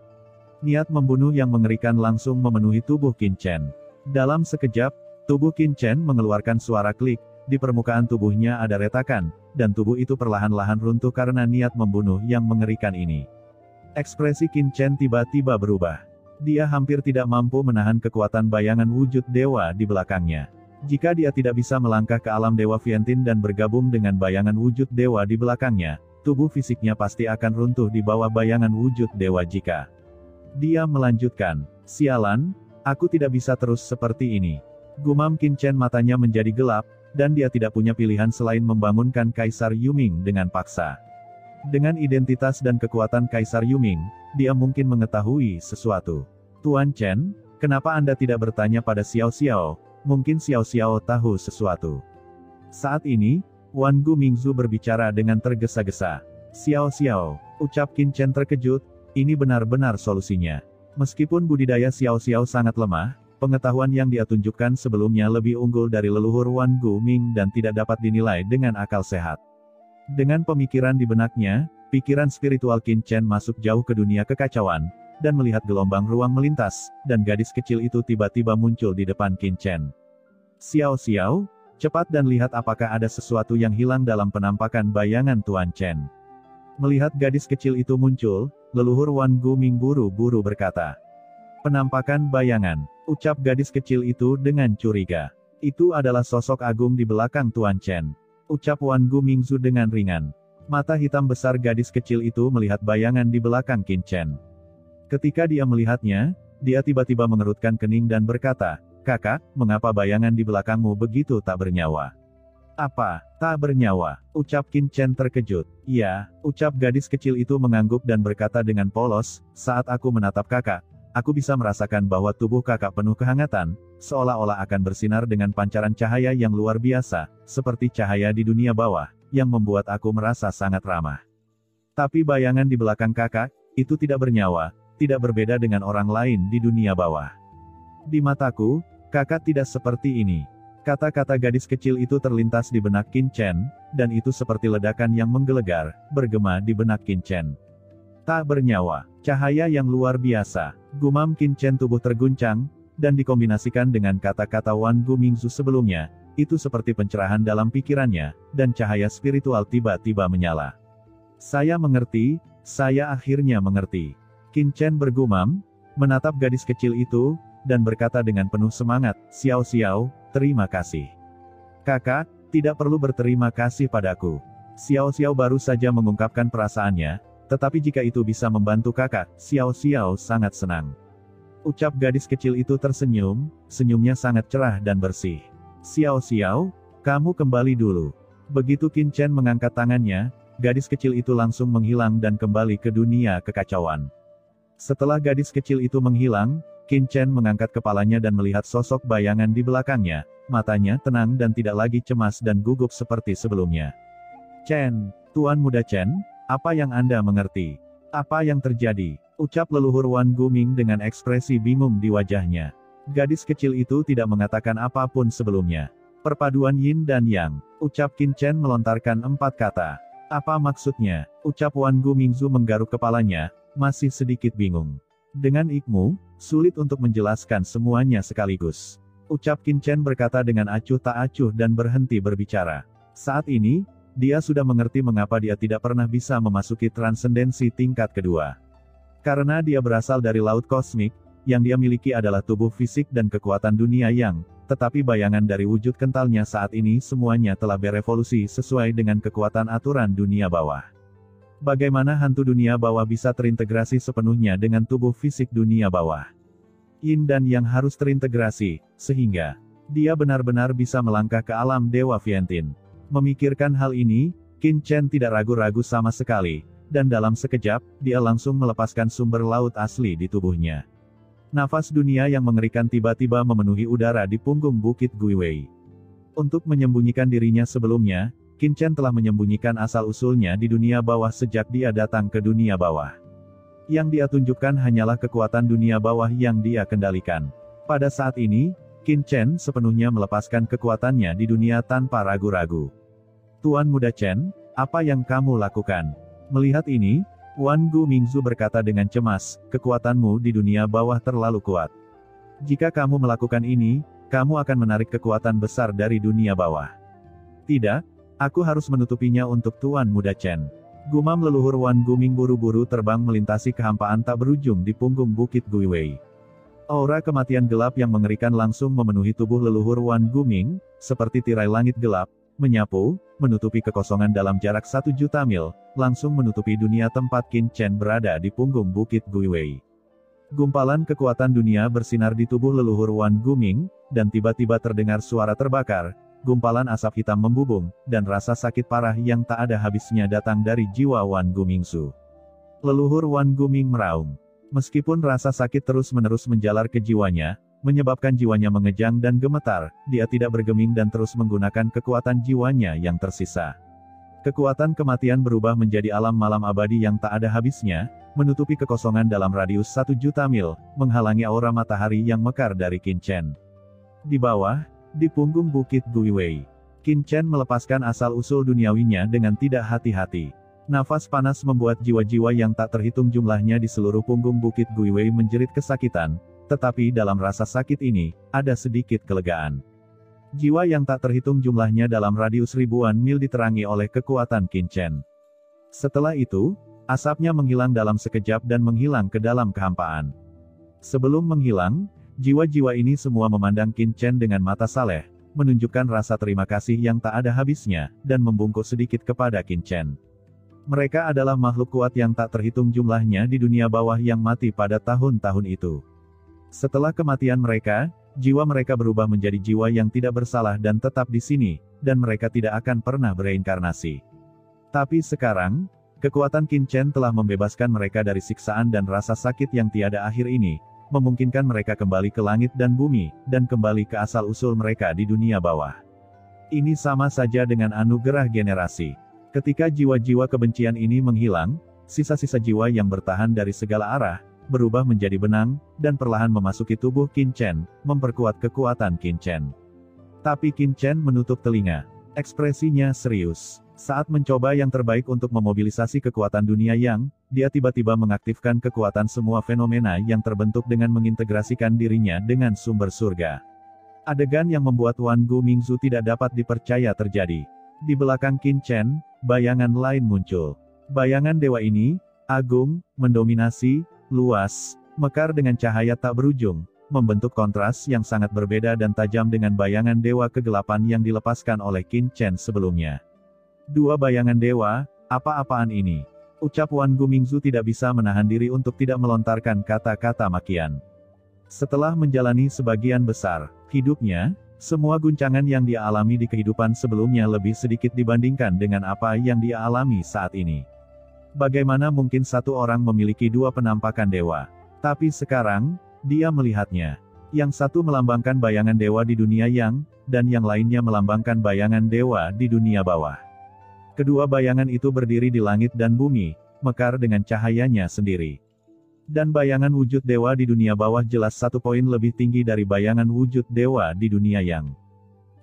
Niat membunuh yang mengerikan langsung memenuhi tubuh Qin Chen. Dalam sekejap, tubuh Qin Chen mengeluarkan suara klik, di permukaan tubuhnya ada retakan, dan tubuh itu perlahan-lahan runtuh karena niat membunuh yang mengerikan ini. Ekspresi Qin Chen tiba-tiba berubah. Dia hampir tidak mampu menahan kekuatan bayangan wujud dewa di belakangnya. Jika dia tidak bisa melangkah ke alam Dewa Viantin dan bergabung dengan bayangan wujud dewa di belakangnya, tubuh fisiknya pasti akan runtuh di bawah bayangan wujud dewa jika. Dia melanjutkan, "Sialan, aku tidak bisa terus seperti ini." Gumam Qin Chen, matanya menjadi gelap, dan dia tidak punya pilihan selain membangunkan Kaisar Yuming dengan paksa. Dengan identitas dan kekuatan Kaisar Yuming, dia mungkin mengetahui sesuatu. "Tuan Chen, kenapa Anda tidak bertanya pada Xiao Xiao? Mungkin Xiao Xiao tahu sesuatu." Saat ini, Wan Gu Mingzu berbicara dengan tergesa-gesa. "Xiao Xiao," ucap Qin Chen terkejut, "ini benar-benar solusinya." Meskipun budidaya Xiao Xiao sangat lemah, pengetahuan yang dia tunjukkan sebelumnya lebih unggul dari leluhur Wan Gu Ming dan tidak dapat dinilai dengan akal sehat. Dengan pemikiran di benaknya, pikiran spiritual Qin Chen masuk jauh ke dunia kekacauan, dan melihat gelombang ruang melintas, dan gadis kecil itu tiba-tiba muncul di depan Qin Chen. "Xiao Xiao, cepat dan lihat apakah ada sesuatu yang hilang dalam penampakan bayangan Tuan Chen." Melihat gadis kecil itu muncul, leluhur Wan Gu Ming buru-buru berkata, "Penampakan bayangan," ucap gadis kecil itu dengan curiga. "Itu adalah sosok agung di belakang Tuan Chen," ucap Wan Gu Mingzu dengan ringan. Mata hitam besar gadis kecil itu melihat bayangan di belakang Qin Chen. Ketika dia melihatnya, dia tiba-tiba mengerutkan kening dan berkata, "Kakak, mengapa bayangan di belakangmu begitu tak bernyawa?" "Apa, tak bernyawa?" ucap Qin Chen terkejut. "Ya," ucap gadis kecil itu mengangguk dan berkata dengan polos, "Saat aku menatap kakak, aku bisa merasakan bahwa tubuh kakak penuh kehangatan, seolah-olah akan bersinar dengan pancaran cahaya yang luar biasa, seperti cahaya di dunia bawah, yang membuat aku merasa sangat ramah. Tapi bayangan di belakang kakak, itu tidak bernyawa, tidak berbeda dengan orang lain di dunia bawah. Di mataku, kakak tidak seperti ini." Kata-kata gadis kecil itu terlintas di benak Qin Chen, dan itu seperti ledakan yang menggelegar, bergema di benak Qin Chen. "Tak bernyawa, cahaya yang luar biasa," gumam Qin Chen, tubuh terguncang, dan dikombinasikan dengan kata-kata Wan Gu Mingzu sebelumnya, itu seperti pencerahan dalam pikirannya, dan cahaya spiritual tiba-tiba menyala. "Saya mengerti, saya akhirnya mengerti." Qin Chen bergumam, menatap gadis kecil itu, dan berkata dengan penuh semangat, "Xiao Xiao, terima kasih. Kakak, tidak perlu berterima kasih padaku." Xiao Xiao baru saja mengungkapkan perasaannya, tetapi jika itu bisa membantu kakak, Xiao Xiao sangat senang. Ucap gadis kecil itu tersenyum, senyumnya sangat cerah dan bersih. "Xiao Xiao, kamu kembali dulu." Begitu Qin Chen mengangkat tangannya, gadis kecil itu langsung menghilang dan kembali ke dunia kekacauan. Setelah gadis kecil itu menghilang, Qin Chen mengangkat kepalanya dan melihat sosok bayangan di belakangnya, matanya tenang dan tidak lagi cemas dan gugup seperti sebelumnya. "Chen, Tuan Muda Chen, apa yang Anda mengerti? Apa yang terjadi?" ucap leluhur Wan Gu Ming dengan ekspresi bingung di wajahnya. Gadis kecil itu tidak mengatakan apapun sebelumnya. "Perpaduan yin dan yang," ucap Qin Chen melontarkan 4 kata. "Apa maksudnya?" ucap Wan Gu Mingzu menggaruk kepalanya, masih sedikit bingung. "Dengan ilmu, sulit untuk menjelaskan semuanya sekaligus," ucap Qin Chen berkata dengan acuh tak acuh dan berhenti berbicara. Saat ini, dia sudah mengerti mengapa dia tidak pernah bisa memasuki transendensi tingkat kedua. Karena dia berasal dari laut kosmik, yang dia miliki adalah tubuh fisik dan kekuatan dunia yang, tetapi bayangan dari wujud kentalnya saat ini semuanya telah berevolusi sesuai dengan kekuatan aturan dunia bawah. Bagaimana hantu dunia bawah bisa terintegrasi sepenuhnya dengan tubuh fisik dunia bawah? Yin dan Yang harus terintegrasi, sehingga dia benar-benar bisa melangkah ke alam Dewa Viantin. Memikirkan hal ini, Qin Chen tidak ragu-ragu sama sekali, dan dalam sekejap, dia langsung melepaskan sumber laut asli di tubuhnya. Nafas dunia yang mengerikan tiba-tiba memenuhi udara di punggung Bukit Guiwei. Untuk menyembunyikan dirinya sebelumnya, Qin Chen telah menyembunyikan asal-usulnya di dunia bawah sejak dia datang ke dunia bawah. Yang dia tunjukkan hanyalah kekuatan dunia bawah yang dia kendalikan. Pada saat ini, Qin Chen sepenuhnya melepaskan kekuatannya di dunia tanpa ragu-ragu. Tuan Muda Chen, apa yang kamu lakukan? Melihat ini, Wan Gu Mingzu berkata dengan cemas, kekuatanmu di dunia bawah terlalu kuat. Jika kamu melakukan ini, kamu akan menarik kekuatan besar dari dunia bawah. Tidak, aku harus menutupinya untuk Tuan Muda Chen. Gumam leluhur Wan Guming buru-buru terbang melintasi kehampaan tak berujung di punggung Bukit Guiwei. Aura kematian gelap yang mengerikan langsung memenuhi tubuh leluhur Wan Guming, seperti tirai langit gelap, menyapu, menutupi kekosongan dalam jarak 1.000.000 mil, langsung menutupi dunia tempat Qin Chen berada di punggung Bukit Guiwei. Gumpalan kekuatan dunia bersinar di tubuh leluhur Wan Guming, dan tiba-tiba terdengar suara terbakar. Gumpalan asap hitam membubung, dan rasa sakit parah yang tak ada habisnya datang dari jiwa Wan Gumingzu. Leluhur Wan Guming meraung. Meskipun rasa sakit terus-menerus menjalar ke jiwanya, menyebabkan jiwanya mengejang dan gemetar, dia tidak bergeming dan terus menggunakan kekuatan jiwanya yang tersisa. Kekuatan kematian berubah menjadi alam malam abadi yang tak ada habisnya, menutupi kekosongan dalam radius 1.000.000 mil, menghalangi aura matahari yang mekar dari Qin Chen. Di bawah, di punggung Bukit Guiwei, Qin Chen melepaskan asal-usul duniawinya dengan tidak hati-hati. Nafas panas membuat jiwa-jiwa yang tak terhitung jumlahnya di seluruh punggung Bukit Guiwei menjerit kesakitan, tetapi dalam rasa sakit ini, ada sedikit kelegaan. Jiwa yang tak terhitung jumlahnya dalam radius ribuan mil diterangi oleh kekuatan Qin Chen. Setelah itu, asapnya menghilang dalam sekejap dan menghilang ke dalam kehampaan. Sebelum menghilang, jiwa-jiwa ini semua memandang Qin Chen dengan mata saleh, menunjukkan rasa terima kasih yang tak ada habisnya, dan membungkuk sedikit kepada Qin Chen. Mereka adalah makhluk kuat yang tak terhitung jumlahnya di dunia bawah yang mati pada tahun-tahun itu. Setelah kematian mereka, jiwa mereka berubah menjadi jiwa yang tidak bersalah dan tetap di sini, dan mereka tidak akan pernah bereinkarnasi. Tapi sekarang, kekuatan Qin Chen telah membebaskan mereka dari siksaan dan rasa sakit yang tiada akhir ini, memungkinkan mereka kembali ke langit dan bumi, dan kembali ke asal-usul mereka di dunia bawah. Ini sama saja dengan anugerah generasi. Ketika jiwa-jiwa kebencian ini menghilang, sisa-sisa jiwa yang bertahan dari segala arah, berubah menjadi benang, dan perlahan memasuki tubuh Qin Chen, memperkuat kekuatan Qin Chen. Tapi Qin Chen menutup telinga. Ekspresinya serius. Saat mencoba yang terbaik untuk memobilisasi kekuatan dunia yang, dia tiba-tiba mengaktifkan kekuatan semua fenomena yang terbentuk dengan mengintegrasikan dirinya dengan sumber surga. Adegan yang membuat Wan Gu Mingzu tidak dapat dipercaya terjadi. Di belakang Qin Chen, bayangan lain muncul. Bayangan dewa ini, agung, mendominasi, luas, mekar dengan cahaya tak berujung, membentuk kontras yang sangat berbeda dan tajam dengan bayangan dewa kegelapan yang dilepaskan oleh Qin Chen sebelumnya. Dua bayangan dewa, apa-apaan ini? Ucap Wan Gu Mingzu tidak bisa menahan diri untuk tidak melontarkan kata-kata makian. Setelah menjalani sebagian besar hidupnya, semua guncangan yang dia alami di kehidupan sebelumnya lebih sedikit dibandingkan dengan apa yang dia alami saat ini. Bagaimana mungkin satu orang memiliki dua penampakan dewa? Tapi sekarang, dia melihatnya. Yang satu melambangkan bayangan dewa di dunia yang, dan yang lainnya melambangkan bayangan dewa di dunia bawah. Kedua bayangan itu berdiri di langit dan bumi, mekar dengan cahayanya sendiri. Dan bayangan wujud dewa di dunia bawah jelas 1 poin lebih tinggi dari bayangan wujud dewa di dunia yang.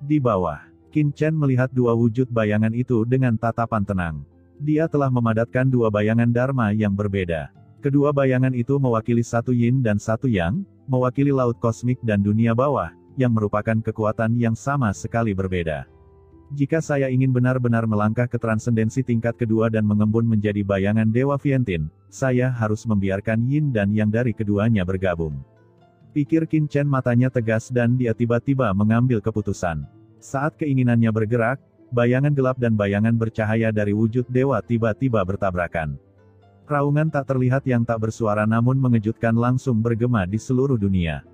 Di bawah, Qin Chen melihat dua wujud bayangan itu dengan tatapan tenang. Dia telah memadatkan dua bayangan Dharma yang berbeda. Kedua bayangan itu mewakili satu yin dan satu yang, mewakili laut kosmik dan dunia bawah, yang merupakan kekuatan yang sama sekali berbeda. Jika saya ingin benar-benar melangkah ke transendensi tingkat kedua dan mengembun menjadi bayangan Dewa Viantin, saya harus membiarkan yin dan yang dari keduanya bergabung. Pikir Qin Chen, matanya tegas dan dia tiba-tiba mengambil keputusan. Saat keinginannya bergerak, bayangan gelap dan bayangan bercahaya dari wujud dewa tiba-tiba bertabrakan. Raungan tak terlihat yang tak bersuara namun mengejutkan langsung bergema di seluruh dunia.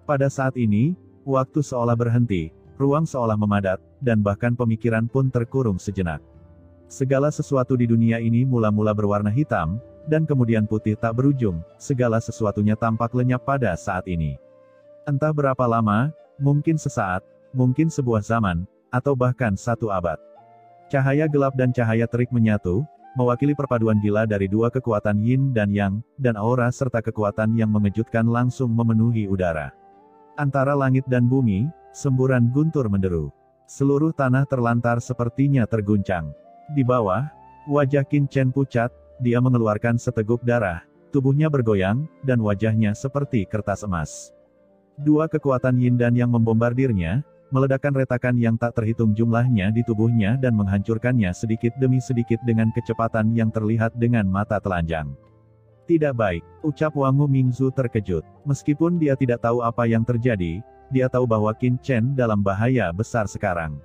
Pada saat ini, waktu seolah berhenti, ruang seolah memadat, dan bahkan pemikiran pun terkurung sejenak. Segala sesuatu di dunia ini mula-mula berwarna hitam, dan kemudian putih tak berujung, segala sesuatunya tampak lenyap pada saat ini. Entah berapa lama, mungkin sesaat, mungkin sebuah zaman, atau bahkan satu abad. Cahaya gelap dan cahaya terik menyatu, mewakili perpaduan gila dari dua kekuatan yin dan yang, dan aura serta kekuatan yang mengejutkan langsung memenuhi udara. Antara langit dan bumi, semburan guntur menderu. Seluruh tanah terlantar sepertinya terguncang. Di bawah, wajah Qin Chen pucat, dia mengeluarkan seteguk darah, tubuhnya bergoyang, dan wajahnya seperti kertas emas. Dua kekuatan yin dan yang membombardirnya, meledakkan retakan yang tak terhitung jumlahnya di tubuhnya dan menghancurkannya sedikit demi sedikit dengan kecepatan yang terlihat dengan mata telanjang. Tidak baik, ucap Wangu Mingzu terkejut. Meskipun dia tidak tahu apa yang terjadi, dia tahu bahwa Qin Chen dalam bahaya besar sekarang.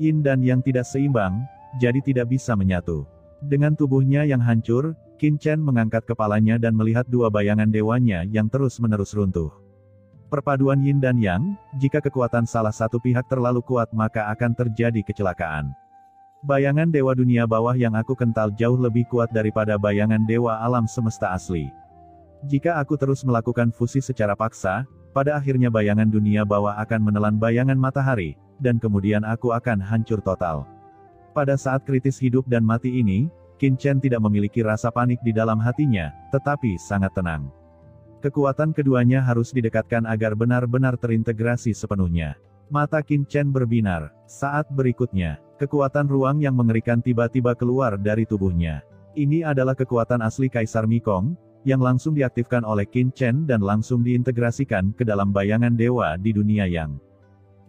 Yin dan yang tidak seimbang, jadi tidak bisa menyatu. Dengan tubuhnya yang hancur, Qin Chen mengangkat kepalanya dan melihat dua bayangan dewanya yang terus-menerus runtuh. Perpaduan yin dan yang, jika kekuatan salah satu pihak terlalu kuat maka akan terjadi kecelakaan. Bayangan dewa dunia bawah yang aku kental jauh lebih kuat daripada bayangan dewa alam semesta asli. Jika aku terus melakukan fusi secara paksa, pada akhirnya bayangan dunia bawah akan menelan bayangan matahari, dan kemudian aku akan hancur total. Pada saat kritis hidup dan mati ini, Qin Chen tidak memiliki rasa panik di dalam hatinya, tetapi sangat tenang. Kekuatan keduanya harus didekatkan agar benar-benar terintegrasi sepenuhnya. Mata Qin Chen berbinar. Saat berikutnya, kekuatan ruang yang mengerikan tiba-tiba keluar dari tubuhnya. Ini adalah kekuatan asli Kaisar Mikong, yang langsung diaktifkan oleh Qin Chen dan langsung diintegrasikan ke dalam bayangan dewa di dunia yang.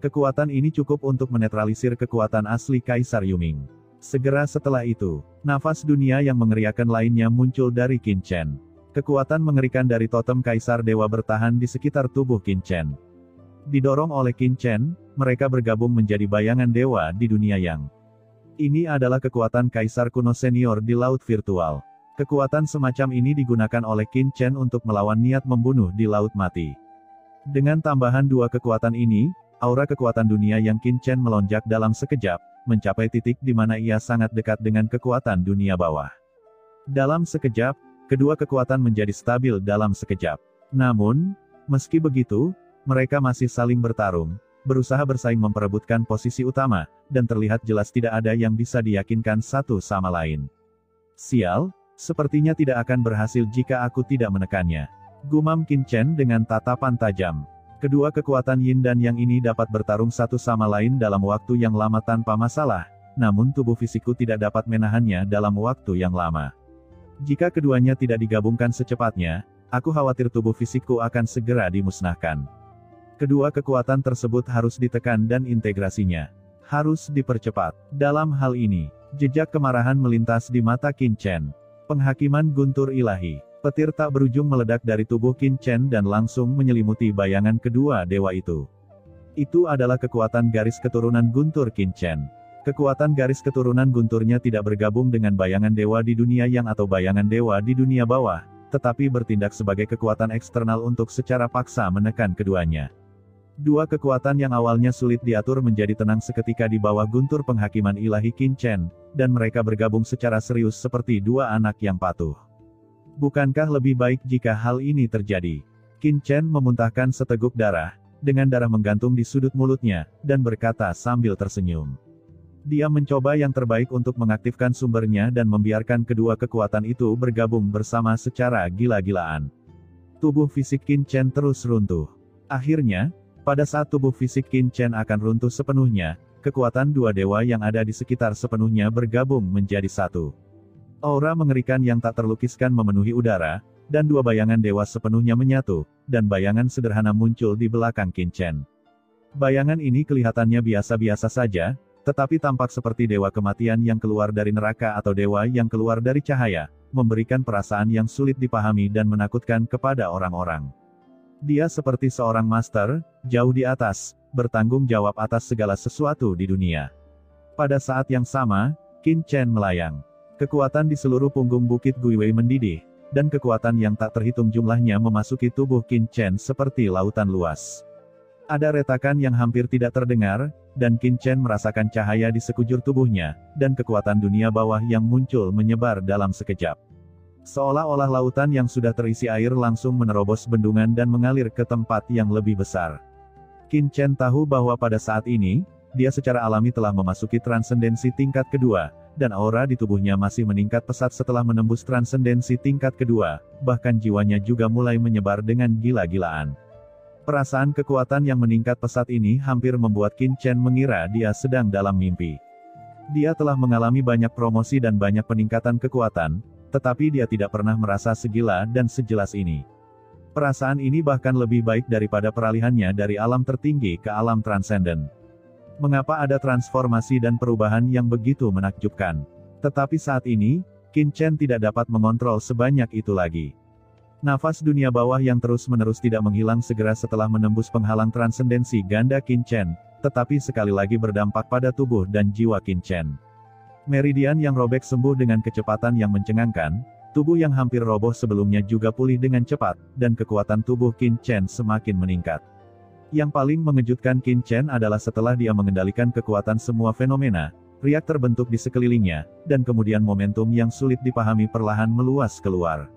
Kekuatan ini cukup untuk menetralisir kekuatan asli Kaisar Yuming. Segera setelah itu, nafas dunia yang mengeriakan lainnya muncul dari Qin Chen. Kekuatan mengerikan dari totem Kaisar Dewa bertahan di sekitar tubuh Qin Chen. Didorong oleh Qin Chen, mereka bergabung menjadi bayangan dewa di dunia yang. Ini adalah kekuatan Kaisar kuno senior di laut virtual. Kekuatan semacam ini digunakan oleh Qin Chen untuk melawan niat membunuh di laut mati. Dengan tambahan dua kekuatan ini, aura kekuatan dunia yang Qin Chen melonjak dalam sekejap, mencapai titik di mana ia sangat dekat dengan kekuatan dunia bawah. Dalam sekejap, kedua kekuatan menjadi stabil dalam sekejap. Namun, meski begitu, mereka masih saling bertarung, berusaha bersaing memperebutkan posisi utama, dan terlihat jelas tidak ada yang bisa diyakinkan satu sama lain. Sial, sepertinya tidak akan berhasil jika aku tidak menekannya. Gumam Qin Chen dengan tatapan tajam. Kedua kekuatan yin dan yang ini dapat bertarung satu sama lain dalam waktu yang lama tanpa masalah, namun tubuh fisikku tidak dapat menahannya dalam waktu yang lama. Jika keduanya tidak digabungkan secepatnya, aku khawatir tubuh fisikku akan segera dimusnahkan. Kedua kekuatan tersebut harus ditekan dan integrasinya harus dipercepat. Dalam hal ini, jejak kemarahan melintas di mata Qin Chen. Penghakiman guntur ilahi. Petir tak berujung meledak dari tubuh Qin Chen dan langsung menyelimuti bayangan kedua dewa itu. Itu adalah kekuatan garis keturunan guntur Qin Chen. Kekuatan garis keturunan gunturnya tidak bergabung dengan bayangan dewa di dunia yang atau bayangan dewa di dunia bawah, tetapi bertindak sebagai kekuatan eksternal untuk secara paksa menekan keduanya. Dua kekuatan yang awalnya sulit diatur menjadi tenang seketika di bawah guntur penghakiman ilahi Qin Chen, dan mereka bergabung secara serius seperti dua anak yang patuh. Bukankah lebih baik jika hal ini terjadi? Qin Chen memuntahkan seteguk darah, dengan darah menggantung di sudut mulutnya, dan berkata sambil tersenyum. Dia mencoba yang terbaik untuk mengaktifkan sumbernya dan membiarkan kedua kekuatan itu bergabung bersama secara gila-gilaan. Tubuh fisik Qin Chen terus runtuh. Akhirnya, pada saat tubuh fisik Qin Chen akan runtuh sepenuhnya, kekuatan dua dewa yang ada di sekitar sepenuhnya bergabung menjadi satu. Aura mengerikan yang tak terlukiskan memenuhi udara, dan dua bayangan dewa sepenuhnya menyatu, dan bayangan sederhana muncul di belakang Qin Chen. Bayangan ini kelihatannya biasa-biasa saja, tetapi tampak seperti dewa kematian yang keluar dari neraka atau dewa yang keluar dari cahaya, memberikan perasaan yang sulit dipahami dan menakutkan kepada orang-orang. Dia seperti seorang master, jauh di atas, bertanggung jawab atas segala sesuatu di dunia. Pada saat yang sama, Qin Chen melayang. Kekuatan di seluruh punggung Bukit Guiwei mendidih, dan kekuatan yang tak terhitung jumlahnya memasuki tubuh Qin Chen seperti lautan luas. Ada retakan yang hampir tidak terdengar, dan Qin Chen merasakan cahaya di sekujur tubuhnya, dan kekuatan dunia bawah yang muncul menyebar dalam sekejap. Seolah-olah lautan yang sudah terisi air langsung menerobos bendungan dan mengalir ke tempat yang lebih besar. Qin Chen tahu bahwa pada saat ini, dia secara alami telah memasuki transendensi tingkat kedua, dan aura di tubuhnya masih meningkat pesat setelah menembus transendensi tingkat kedua, bahkan jiwanya juga mulai menyebar dengan gila-gilaan. Perasaan kekuatan yang meningkat pesat ini hampir membuat Qin Chen mengira dia sedang dalam mimpi. Dia telah mengalami banyak promosi dan banyak peningkatan kekuatan, tetapi dia tidak pernah merasa segila dan sejelas ini. Perasaan ini bahkan lebih baik daripada peralihannya dari alam tertinggi ke alam transenden. Mengapa ada transformasi dan perubahan yang begitu menakjubkan? Tetapi saat ini, Qin Chen tidak dapat mengontrol sebanyak itu lagi. Nafas dunia bawah yang terus-menerus tidak menghilang segera setelah menembus penghalang transendensi ganda Qin Chen, tetapi sekali lagi berdampak pada tubuh dan jiwa Qin Chen. Meridian yang robek sembuh dengan kecepatan yang mencengangkan, tubuh yang hampir roboh sebelumnya juga pulih dengan cepat, dan kekuatan tubuh Qin Chen semakin meningkat. Yang paling mengejutkan Qin Chen adalah setelah dia mengendalikan kekuatan semua fenomena, riak terbentuk di sekelilingnya, dan kemudian momentum yang sulit dipahami perlahan meluas keluar.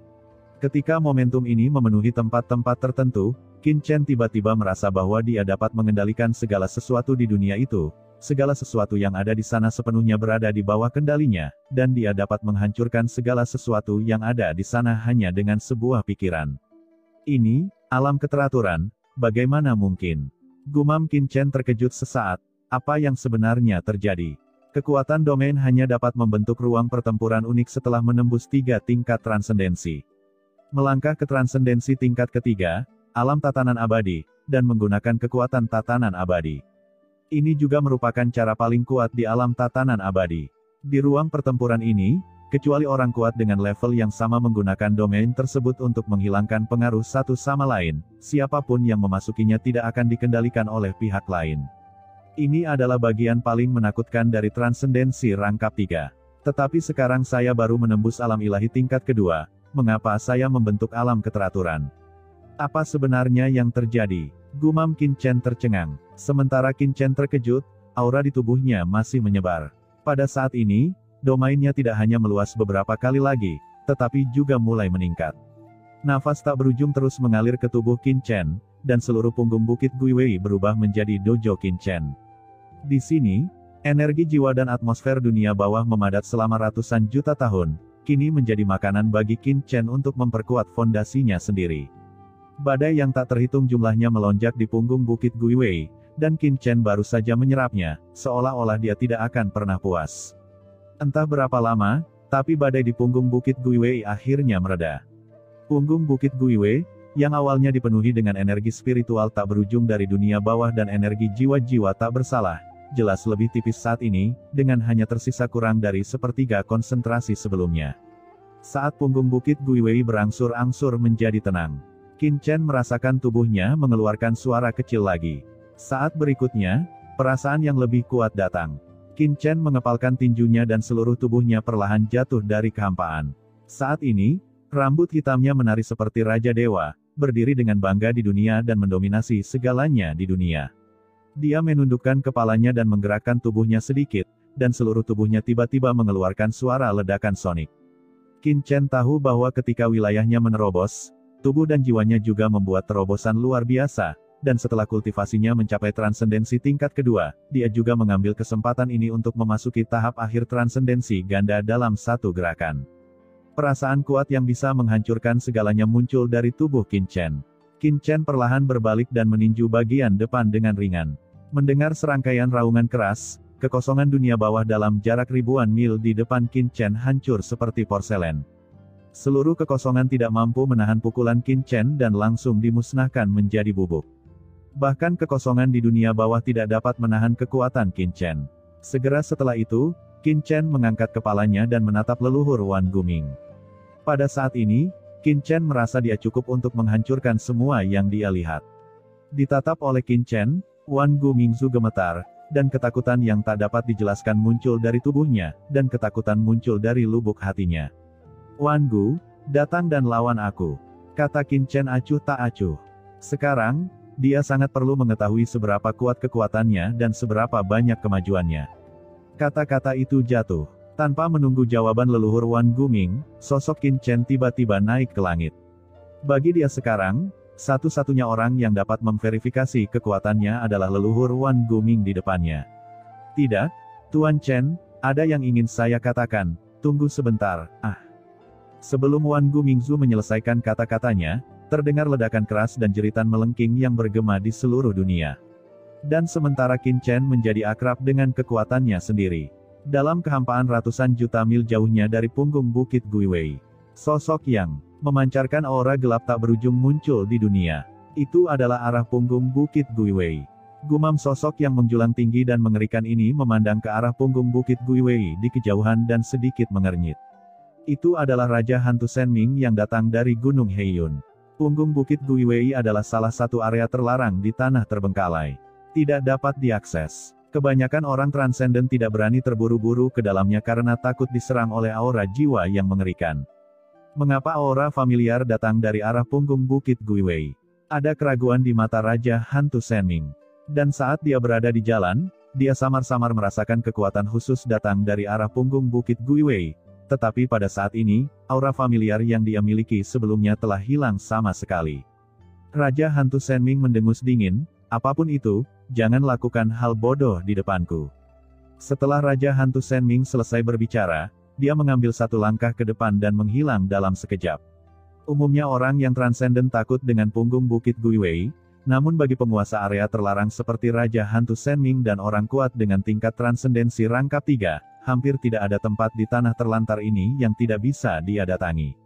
Ketika momentum ini memenuhi tempat-tempat tertentu, Qin Chen tiba-tiba merasa bahwa dia dapat mengendalikan segala sesuatu di dunia itu. Segala sesuatu yang ada di sana sepenuhnya berada di bawah kendalinya, dan dia dapat menghancurkan segala sesuatu yang ada di sana hanya dengan sebuah pikiran. Ini, alam keteraturan, bagaimana mungkin? Gumam Qin Chen terkejut sesaat, apa yang sebenarnya terjadi? Kekuatan domain hanya dapat membentuk ruang pertempuran unik setelah menembus 3 tingkat transendensi. Melangkah ke transendensi tingkat ketiga, alam tatanan abadi, dan menggunakan kekuatan tatanan abadi. Ini juga merupakan cara paling kuat di alam tatanan abadi. Di ruang pertempuran ini, kecuali orang kuat dengan level yang sama menggunakan domain tersebut untuk menghilangkan pengaruh satu sama lain, siapapun yang memasukinya tidak akan dikendalikan oleh pihak lain. Ini adalah bagian paling menakutkan dari transendensi rangkap 3. Tetapi sekarang saya baru menembus alam ilahi tingkat kedua. Mengapa saya membentuk alam keteraturan? Apa sebenarnya yang terjadi? Gumam Qin Chen tercengang. Sementara Qin Chen terkejut, aura di tubuhnya masih menyebar. Pada saat ini, domainnya tidak hanya meluas beberapa kali lagi, tetapi juga mulai meningkat. Nafas tak berujung terus mengalir ke tubuh Qin Chen, dan seluruh punggung Bukit Guiwei berubah menjadi dojo Qin Chen. Di sini, energi jiwa dan atmosfer dunia bawah memadat selama ratusan juta tahun, kini menjadi makanan bagi Qin Chen untuk memperkuat fondasinya sendiri. Badai yang tak terhitung jumlahnya melonjak di punggung Bukit Guiwei, dan Qin Chen baru saja menyerapnya, seolah-olah dia tidak akan pernah puas. Entah berapa lama, tapi badai di punggung Bukit Guiwei akhirnya mereda. Punggung Bukit Guiwei, yang awalnya dipenuhi dengan energi spiritual tak berujung dari dunia bawah dan energi jiwa-jiwa tak bersalah, jelas lebih tipis saat ini, dengan hanya tersisa kurang dari sepertiga konsentrasi sebelumnya. Saat punggung Bukit Guiwei berangsur-angsur menjadi tenang, Qin Chen merasakan tubuhnya mengeluarkan suara kecil lagi. Saat berikutnya, perasaan yang lebih kuat datang. Qin Chen mengepalkan tinjunya dan seluruh tubuhnya perlahan jatuh dari kehampaan. Saat ini, rambut hitamnya menari seperti Raja Dewa, berdiri dengan bangga di dunia dan mendominasi segalanya di dunia. Dia menundukkan kepalanya dan menggerakkan tubuhnya sedikit, dan seluruh tubuhnya tiba-tiba mengeluarkan suara ledakan sonik. Qin Chen tahu bahwa ketika wilayahnya menerobos, tubuh dan jiwanya juga membuat terobosan luar biasa, dan setelah kultivasinya mencapai transendensi tingkat kedua, dia juga mengambil kesempatan ini untuk memasuki tahap akhir transendensi ganda dalam satu gerakan. Perasaan kuat yang bisa menghancurkan segalanya muncul dari tubuh Qin Chen. Qin Chen perlahan berbalik dan meninju bagian depan dengan ringan. Mendengar serangkaian raungan keras, kekosongan dunia bawah dalam jarak ribuan mil di depan Qin Chen hancur seperti porselen. Seluruh kekosongan tidak mampu menahan pukulan Qin Chen dan langsung dimusnahkan menjadi bubuk. Bahkan kekosongan di dunia bawah tidak dapat menahan kekuatan Qin Chen. Segera setelah itu, Qin Chen mengangkat kepalanya dan menatap leluhur Wan Guming. Pada saat ini, Qin Chen merasa dia cukup untuk menghancurkan semua yang dia lihat. Ditatap oleh Qin Chen, Wan Gu Mingzu gemetar, dan ketakutan yang tak dapat dijelaskan muncul dari tubuhnya, dan ketakutan muncul dari lubuk hatinya. Wan Gu, datang dan lawan aku, kata Qin Chen acuh tak acuh. Sekarang, dia sangat perlu mengetahui seberapa kuat kekuatannya dan seberapa banyak kemajuannya. Kata-kata itu jatuh. Tanpa menunggu jawaban leluhur Wan Guming, sosok Qin Chen tiba-tiba naik ke langit. Bagi dia sekarang, satu-satunya orang yang dapat memverifikasi kekuatannya adalah leluhur Wan Guming di depannya. Tidak, Tuan Chen, ada yang ingin saya katakan, tunggu sebentar, Sebelum Wan Gu Mingzu menyelesaikan kata-katanya, terdengar ledakan keras dan jeritan melengking yang bergema di seluruh dunia. Dan sementara Qin Chen menjadi akrab dengan kekuatannya sendiri. Dalam kehampaan ratusan juta mil jauhnya dari punggung Bukit Guiwei, sosok yang memancarkan aura gelap tak berujung muncul di dunia. Itu adalah arah punggung Bukit Guiwei. Gumam sosok yang menjulang tinggi dan mengerikan ini memandang ke arah punggung Bukit Guiwei di kejauhan dan sedikit mengernyit. Itu adalah Raja Hantu Senming yang datang dari Gunung Heiyun. Punggung Bukit Guiwei adalah salah satu area terlarang di tanah terbengkalai. Tidak dapat diakses. Kebanyakan orang transenden tidak berani terburu-buru ke dalamnya karena takut diserang oleh aura jiwa yang mengerikan. Mengapa aura familiar datang dari arah punggung Bukit Guiwei? Ada keraguan di mata Raja Hantu Senming. Dan saat dia berada di jalan, dia samar-samar merasakan kekuatan khusus datang dari arah punggung Bukit Guiwei. Tetapi pada saat ini, aura familiar yang dia miliki sebelumnya telah hilang sama sekali. Raja Hantu Senming mendengus dingin, apapun itu, jangan lakukan hal bodoh di depanku. Setelah Raja Hantu Senming selesai berbicara, dia mengambil satu langkah ke depan dan menghilang dalam sekejap. Umumnya orang yang transenden takut dengan punggung Bukit Guiwei, namun bagi penguasa area terlarang seperti Raja Hantu Senming dan orang kuat dengan tingkat transendensi rangkap 3, hampir tidak ada tempat di tanah terlantar ini yang tidak bisa dia datangi.